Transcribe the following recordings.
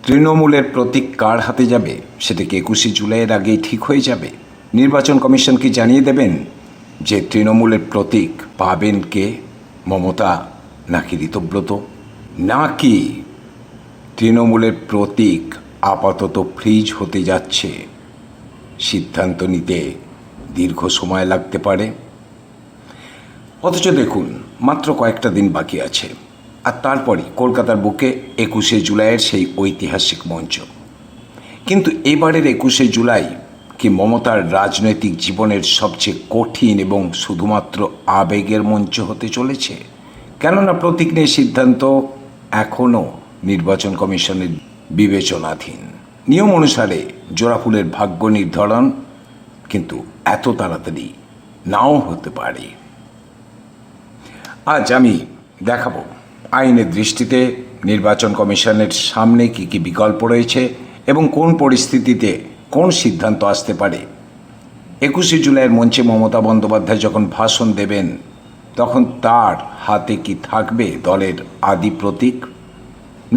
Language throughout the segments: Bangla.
তৃণমূলের প্রতীক কার হাতে যাবে সেটা কি ২১শে জুলাইয়ের আগেই ঠিক হয়ে যাবে? নির্বাচন কমিশন কি জানিয়ে দেবেন যে তৃণমূলের প্রতীক পাবেন কে, মমতা নাকি ঋতব্রত? নাকি তৃণমূলের প্রতীক আপাতত ফ্রিজ হতে যাচ্ছে, সিদ্ধান্ত নিতে দীর্ঘ সময় লাগতে পারে? অথচ দেখুন, মাত্র কয়েকটা দিন বাকি আছে, আর তারপরই কলকাতার বুকে ২১শে জুলাইয়ের সেই ঐতিহাসিক মঞ্চ। কিন্তু এবারের ২১শে জুলাই কি মমতার রাজনৈতিক জীবনের সবচেয়ে কঠিন এবং শুধুমাত্র আবেগের মঞ্চ হতে চলেছে? কেননা প্রতীক নিয়ে সিদ্ধান্ত এখনও নির্বাচন কমিশনের বিবেচনাধীন। নিয়ম অনুসারে জোড়াফুলের ভাগ্য নির্ধারণ কিন্তু এত তাড়াতাড়ি নাও হতে পারে। আজ আমি দেখাবো আইনের দৃষ্টিতে নির্বাচন কমিশনের সামনে কী কী বিকল্প রয়েছে এবং কোন পরিস্থিতিতে কোন সিদ্ধান্ত আসতে পারে। ২১শে জুলাইয়ের মঞ্চে মমতা বন্দ্যোপাধ্যায় যখন ভাষণ দেবেন, তখন তার হাতে কি থাকবে দলের আদি প্রতীক,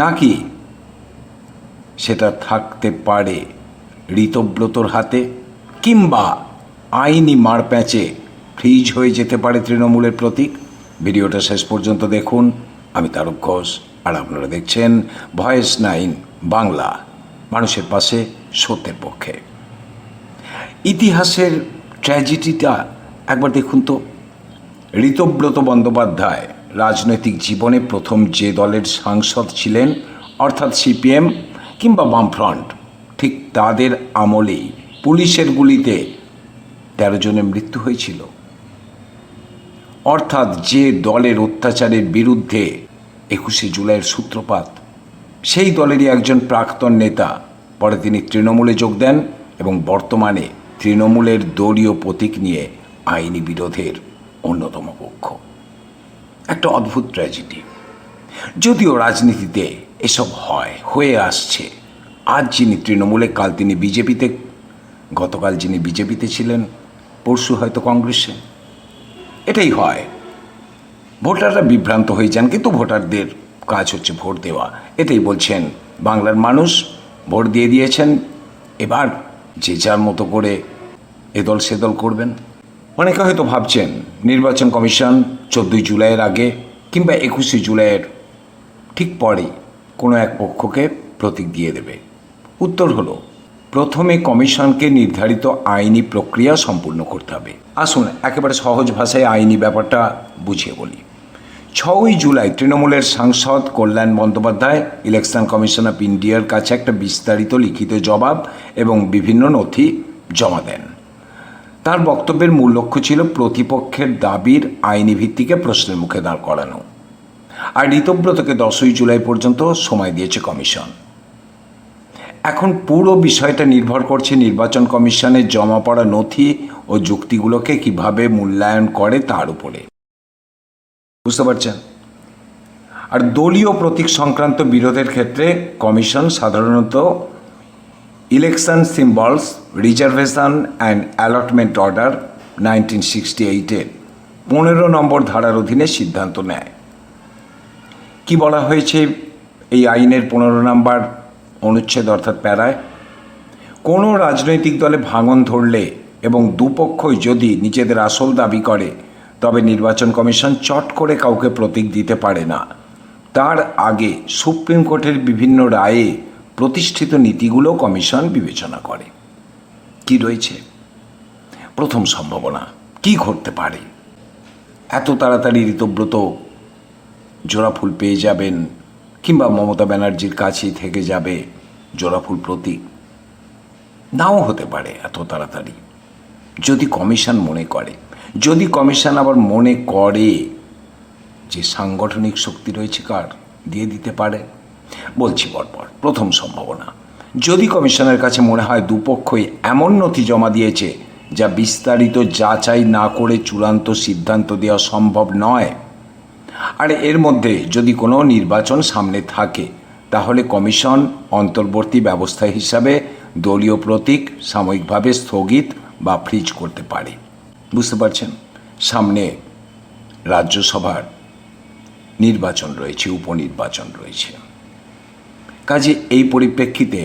নাকি সেটা থাকতে পারে ঋতব্রতর হাতে, কিংবা আইনি মারপ্যাঁচে ফ্রিজ হয়ে যেতে পারে তৃণমূলের প্রতীক? ভিডিওটা শেষ পর্যন্ত দেখুন। আমি তারক ঘোষ, আর আপনারা দেখছেন ভয়েস 9 বাংলা, মানুষের পাশে, সত্যের পক্ষে। ইতিহাসের ট্র্যাজেডিটা একবার দেখুন তো। ঋতব্রত বন্দ্যোপাধ্যায় রাজনৈতিক জীবনে প্রথম যে দলের সাংসদ ছিলেন, অর্থাৎ সিপিএম কিংবা বামফ্রন্ট, ঠিক তাদের আমলেই পুলিশের গুলিতে ১৩ জনের মৃত্যু হয়েছিল। অর্থাৎ যে দলের অত্যাচারের বিরুদ্ধে ২১শে জুলাইয়ের সূত্রপাত, সেই দলেরই একজন প্রাক্তন নেতা পরে তিনি তৃণমূলে যোগ দেন এবং বর্তমানে তৃণমূলের দলীয় প্রতীক নিয়ে আইনি বিরোধের অন্যতম পক্ষ। একটা অদ্ভুত ট্র্যাজেডি। যদিও রাজনীতিতে এসব হয়ে আসছে। আজ যিনি তৃণমূলে, কাল তিনি বিজেপিতে, গতকাল যিনি বিজেপিতে ছিলেন, পরশু হয়তো কংগ্রেসে। এটাই হয়। ভোটাররা বিভ্রান্ত হয়ে যান, কিন্তু ভোটারদের কাজ হচ্ছে ভোট দেওয়া। এটাই বলছেন বাংলার মানুষ। ভোট দিয়ে দিয়েছেন, এবার যে যার মতো করে এদল সেদল করবেন। অনেকে হয়তো ভাবছেন নির্বাচন কমিশন ১৪ই জুলাইয়ের আগে কিংবা ২১শে জুলাইয়ের ঠিক পরেই কোনো এক পক্ষকে প্রতীক দিয়ে দেবে। উত্তর হলো, প্রথমে কমিশনকে নির্ধারিত আইনি প্রক্রিয়া সম্পূর্ণ করতে হবে। আসুন একেবারে সহজ ভাষায় আইনি ব্যাপারটা বুঝিয়ে বলি। ৬ই জুলাই তৃণমূলের সাংসদ কল্যাণ বন্দ্যোপাধ্যায় ইলেকশন কমিশন অফ ইন্ডিয়ার কাছে একটা বিস্তারিত লিখিত জবাব এবং বিভিন্ন নথি জমা দেন। তার বক্তব্যের মূল লক্ষ্য ছিল প্রতিপক্ষের দাবির আইনি ভিত্তিকে প্রশ্নের মুখে দাঁড় করানো। আর ঋতব্রতকে ১০ই জুলাই পর্যন্ত সময় দিয়েছে কমিশন। এখন পুরো বিষয়টা নির্ভর করছে নির্বাচন কমিশনের জমা পড়া নথি ও যুক্তিগুলোকে কিভাবে মূল্যায়ন করে তার উপরে। বুঝতে পারছেন? আর দলীয় প্রতীক সংক্রান্ত বিরোধের ক্ষেত্রে কমিশন সাধারণত election symbols reservation and allotment order 1968-এর ১৫ নম্বর ধারার অধীনে সিদ্ধান্ত নেয়। কি বলা হয়েছে এই আইনের ১৫ নম্বর অনুচ্ছেদ অর্থাৎ প্যারায়? কোনো রাজনৈতিক দলে ভাঙন ধরলে এবং দুপক্ষই যদি নিজেদের আসল দাবি করে, তবে নির্বাচন কমিশন চট করে কাউকে প্রতীক দিতে পারে না। তার আগে সুপ্রিম কোর্টের বিভিন্ন রায়ে প্রতিষ্ঠিত নীতিগুলো কমিশন বিবেচনা করে। কি রয়েছে প্রথম সম্ভাবনা? কি ঘটতে পারে? এত তাড়াতাড়ি ঋতব্রত জোড়াফুল পেয়ে যাবেন, কিংবা মমতা ব্যানার্জির কাছেই থেকে যাবে জোড়াফুল প্রতীক? নাও হতে পারে এত তাড়াতাড়ি। যদি কমিশন মনে করে, যদি কমিশন আবার মনে করে যে সাংগঠনিক শক্তি রয়েছে কার, দিয়ে দিতে পারে। বলছি পরপর। প্রথম সম্ভাবনা, যদি কমিশনের কাছে মনে হয় দুপক্ষই এমন নথি জমা দিয়েছে যা বিস্তারিত যাচাই না করে চূড়ান্ত সিদ্ধান্ত দেওয়া সম্ভব নয়, আর এর মধ্যে যদি কোনো নির্বাচন সামনে থাকে, তাহলে কমিশন অন্তর্বর্তী ব্যবস্থা হিসাবে দলীয় প্রতীক সাময়িকভাবে স্থগিত বা ফ্রিজ করতে পারে। বুঝতে পারছেন? সামনে রাজ্যসভার নির্বাচন রয়েছে, উপনির্বাচন রয়েছে। কাজে এই পরিপ্রেক্ষিতে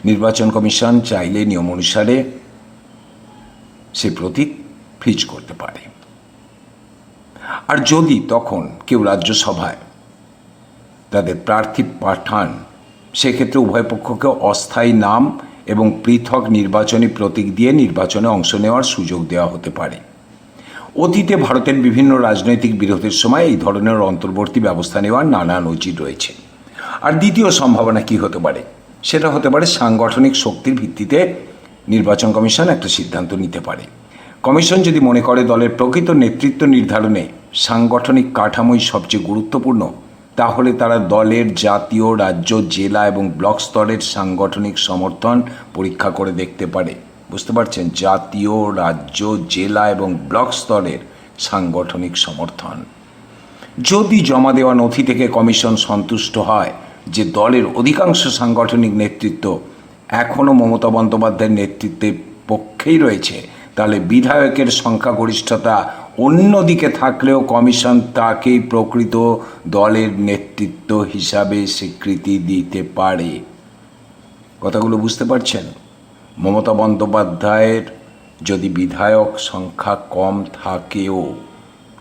নির্বাচন কমিশন চাইলে নিয়ম অনুসারে সে প্রতীক ফ্রিজ করতে পারে। আর যদি তখন কেউ রাজ্যসভায় তাদের প্রার্থী পাঠান, সেক্ষেত্রে উভয় পক্ষকে অস্থায়ী নাম এবং পৃথক নির্বাচনী প্রতীক দিয়ে নির্বাচনে অংশ নেওয়ার সুযোগ দেওয়া হতে পারে। অতীতে ভারতের বিভিন্ন রাজনৈতিক বিরোধের সময় এই ধরনের অন্তর্বর্তী ব্যবস্থা নেওয়ার নানা নজির রয়েছে। আর দ্বিতীয় সম্ভাবনা কি হতে পারে? সেটা হতে পারে সাংগঠনিক শক্তির ভিত্তিতে নির্বাচন কমিশন একটা সিদ্ধান্ত নিতে পারে। কমিশন যদি মনে করে দলের প্রকৃত নেতৃত্ব নির্ধারণে সাংগঠনিক কাঠামোই সবচেয়ে গুরুত্বপূর্ণ, তাহলে তারা দলের জাতীয়, রাজ্য, জেলা এবং ব্লক স্তরের সাংগঠনিক সমর্থন পরীক্ষা করে দেখতে পারে। বুঝতে পারছেন? জাতীয়, রাজ্য, জেলা এবং ব্লক স্তরের সাংগঠনিক সমর্থন। যদি জমা দেওয়া নথি থেকে কমিশন সন্তুষ্ট হয় যে দলের অধিকাংশ সাংগঠনিক নেতৃত্ব এখনও মমতা বন্দ্যোপাধ্যায়ের নেতৃত্বের পক্ষেই রয়েছে, তাহলে বিধায়কের সংখ্যাগরিষ্ঠতা অন্যদিকে থাকলেও কমিশন তাকেই প্রকৃত দলের নেতৃত্ব হিসাবে স্বীকৃতি দিতে পারে। কথাগুলো বুঝতে পারছেন? মমতা বন্দ্যোপাধ্যায়ের যদি বিধায়ক সংখ্যা কম থাকেও,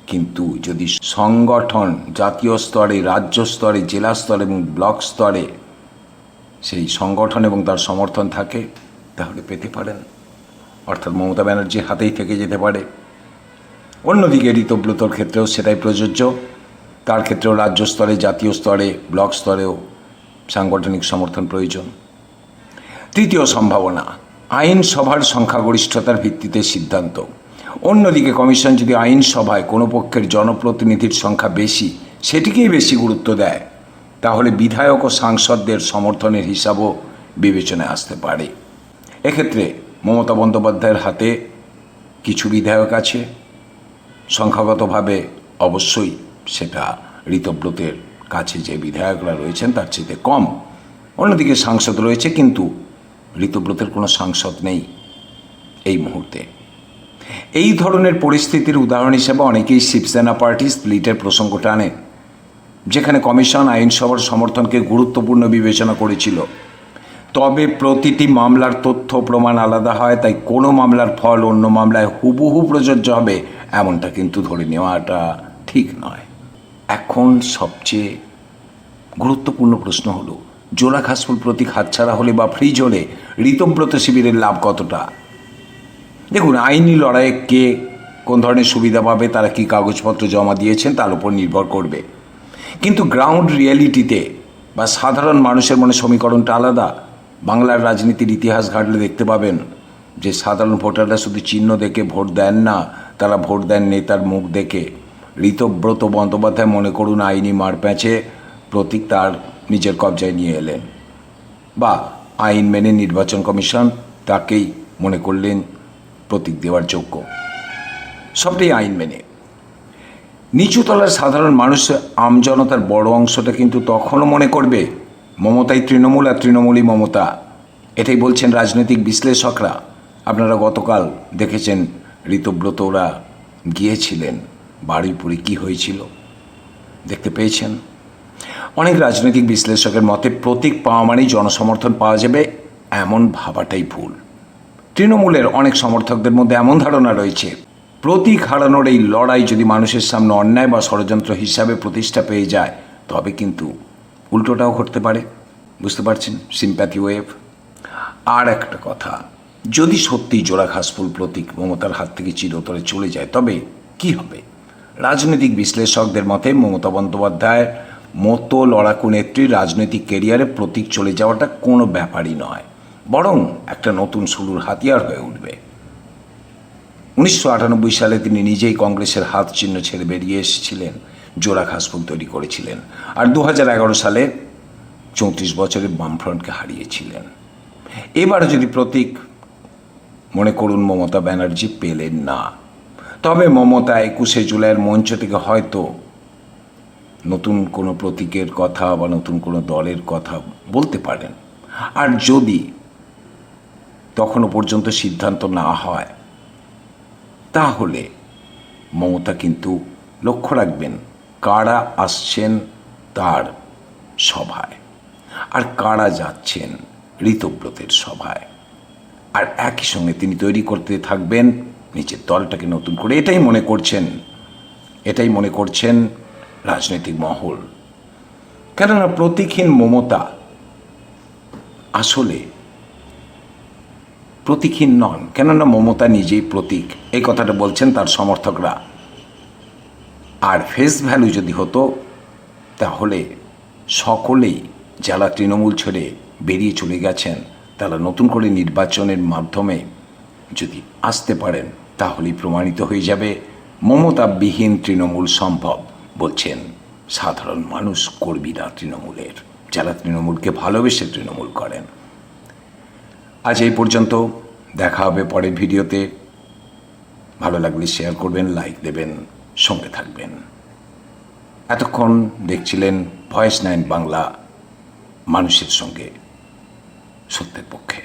কিন্তু যদি সংগঠন জাতীয় স্তরে, রাজ্য স্তরে, জেলা স্তরে এবং ব্লক স্তরে সেই সংগঠন এবং তার সমর্থন থাকে, তাহলে পেতে পারেন। অর্থাৎ মমতা ব্যানার্জির হাতেই থেকে যেতে পারে। অন্যদিকে ঋতব্রতর ক্ষেত্রেও সেটাই প্রযোজ্য। তার ক্ষেত্রেও রাজ্য স্তরে, জাতীয় স্তরে, ব্লক স্তরেও সাংগঠনিক সমর্থন প্রয়োজন। তৃতীয় সম্ভাবনা, আইনসভার সংখ্যাগরিষ্ঠতার ভিত্তিতে সিদ্ধান্ত। অন্যদিকে কমিশন যদি আইনসভায় কোনো পক্ষের জনপ্রতিনিধির সংখ্যা বেশি, সেটিকেই বেশি গুরুত্ব দেয়, তাহলে বিধায়ক ও সাংসদদের সমর্থনের হিসাবও বিবেচনায় আসতে পারে। এক্ষেত্রে মমতা বন্দ্যোপাধ্যায়ের হাতে কিছু বিধায়ক আছে, সংখ্যাগতভাবে অবশ্যই সেটা ঋতব্রতের কাছে যে বিধায়করা রয়েছেন তার চেয়ে কম। অন্যদিকে সাংসদ রয়েছে, কিন্তু ঋতব্রতের কোনো সাংসদ নেই এই মুহূর্তে। এই ধরনের পরিস্থিতির উদাহরণ হিসেবে অনেকেই শিবসেনা পার্টি স্প্লিটের প্রসঙ্গ টানেন, যেখানে কমিশন আইনসভার সমর্থনকে গুরুত্বপূর্ণ বিবেচনা করেছিল। তবে প্রতিটি মামলার তথ্য প্রমাণ আলাদা হয়, তাই কোনো মামলার ফল অন্য মামলায় হুবহু প্রযোজ্য হবে এমনটা কিন্তু ধরে নেওয়াটা ঠিক নয়। এখন সবচেয়ে গুরুত্বপূর্ণ প্রশ্ন হলো, জোড়া ঘাসফুল প্রতীক হাতছাড়া হলে বা ফ্রিজ হলে ঋতব্রত শিবিরের লাভ কতটা? দেখুন, আইনি লড়াইয়ে কে কোন ধরনের সুবিধা পাবে, তারা কি কাগজপত্র জমা দিয়েছেন তার উপর নির্ভর করবে। কিন্তু গ্রাউন্ড রিয়ালিটিতে বা সাধারণ মানুষের মনে সমীকরণটা আলাদা। বাংলার রাজনীতির ইতিহাস ঘাটলে দেখতে পাবেন যে সাধারণ ভোটাররা শুধু চিহ্ন দেখে ভোট দেন না, তারা ভোট দেন নেতার মুখ দেখে। ঋতব্রত বন্দ্যোপাধ্যায় মনে করুন আইনি মারপ্যাঁচে প্রতীক তার নিজের কবজায় নিয়ে এলেন, বা আইন মেনে নির্বাচন কমিশন তাকেই মনে করলেন প্রতীক দেওয়ার যোগ্য। সবটাই আইন মেনে। নিচুতলার সাধারণ মানুষ, আমজনতার বড় অংশটা কিন্তু তখনও মনে করবে মমতাই তৃণমূল আর তৃণমূলই মমতা। এটাই বলছেন রাজনৈতিক বিশ্লেষকরা। আপনারা গতকাল দেখেছেন ঋতব্রত ওরা গিয়েছিলেন বারুইপুরে, কী হয়েছিল দেখতে পেয়েছেন। অনেক রাজনৈতিক বিশ্লেষকের মতে প্রতীক পাওয়া মানেই জনসমর্থন পাওয়া যাবে, এমন ভাবাটাই ভুল। তৃণমূলের অনেক সমর্থকদের মধ্যে এমন ধারণা রয়েছে প্রতীক হারানোর এই লড়াই যদি মানুষের সামনে অন্যায় বা ষড়যন্ত্র হিসাবে প্রতিষ্ঠা পেয়ে যায়, তবে কিন্তু উল্টোটাও ঘটতে পারে। বুঝতে পারছেন? Sympathy wave. আর একটা কথা, যদি সত্যি জোড়া ঘাসফুল প্রতীক মমতার হাত থেকে চিরতরে চলে যায়, তবে কি হবে? রাজনৈতিক বিশ্লেষকদের মতে মমতা বন্দ্যোপাধ্যায়ের মতো লড়াকু নেত্রীর রাজনৈতিক কেরিয়ারে প্রতীক চলে যাওয়াটা কোনো ব্যাপারই নয়, বরং একটা নতুন শুরুর হাতিয়ার হয়ে উঠবে। 1998 সালে তিনি নিজেই কংগ্রেসের হাত চিহ্ন ছেড়ে বেরিয়ে এসেছিলেন, জোড়া ঘাসফুল তৈরি করেছিলেন। আর 2011 সালে 34 বছরের বামফ্রন্টকে হারিয়েছিলেন। এবারে যদি প্রতীক মনে করুন মমতা ব্যানার্জি পেলেন না, তবে মমতা 21শে জুলাইয়ের মঞ্চ থেকে হয়তো নতুন কোনো প্রতীকের কথা বা নতুন কোনো দলের কথা বলতে পারেন। আর যদি তখনও পর্যন্ত সিদ্ধান্ত না হয়, তাহলে মমতা কিন্তু লক্ষ্য রাখবেন কারা আসছেন তার সভায়। আর কারা যাচ্ছেন ঋতব্রতের সভায়। আর একই সঙ্গে তিনি তৈরি করতে থাকবেন নিজের দলটাকে নতুন করে। এটাই মনে করছেন রাজনৈতিক মহল। কেননা প্রতীকহীন মমতা আসলে প্রতীকহীন নন, কেননা মমতা নিজেই প্রতীক, এই কথাটা বলছেন তার সমর্থকরা। আর ফেস ভ্যালু যদি হতো তাহলে সকলেই যারা তৃণমূল ছেড়ে বেরিয়ে চলে গেছেন তারা নতুন করে নির্বাচনের মাধ্যমে যদি আসতে পারেন তাহলেই প্রমাণিত হয়ে যাবে মমতাবিহীন তৃণমূল সম্ভব, বলছেন সাধারণ মানুষ, কর্মীরা তৃণমূলের, যারা তৃণমূলকে ভালোবেসে তৃণমূল করেন। আজ এই পর্যন্ত, দেখা হবে পরের ভিডিওতে। ভালো লাগলে শেয়ার করবেন, লাইক দেবেন, সঙ্গে থাকবেন। এতক্ষণ দেখছিলেন ভয়েস 9 বাংলা, মানুষের সঙ্গে, সত্যের পক্ষে।